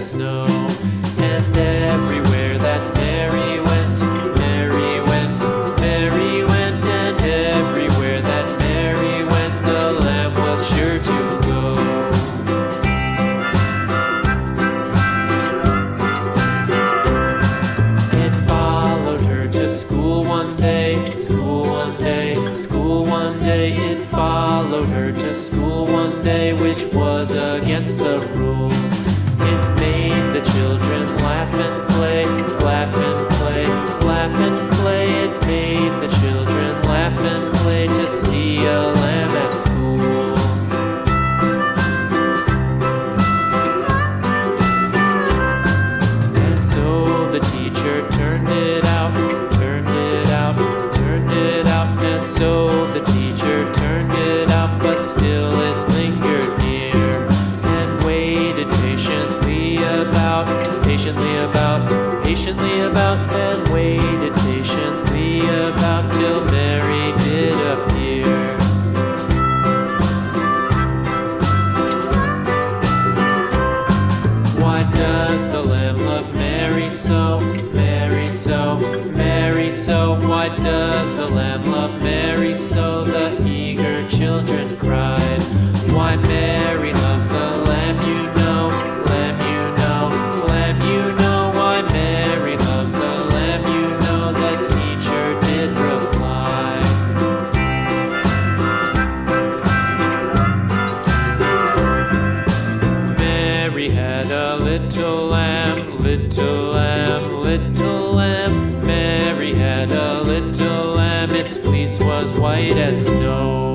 as snow. And everywhere that Mary went, Mary went, Mary went, and everywhere that Mary went, the lamb was sure to go. It followed her to school one day, school one day, school one day. It followed her to school one day, which was against the rules. It made the children laugh and play, laugh and play, laugh and play. It made the children laugh and play to see a lamb at school. And so the teacher turned it out, turned it out, turned it out. And so the teacher turned it out, but still it lingered near and waited patiently about, patiently about, patiently about, and waited patiently about till Mary did appear. Why does the lamb love Mary so, Mary so, Mary so? Why does the lamb love Mary so? The eager children cried. Why Mary loves the lamb, you know, lamb, you know, lamb, you know. Why Mary loves the lamb, you know, the teacher did reply. Mary had a little lamb, little lamb, little lamb. Mary had a little lamb, its fleece was white as snow.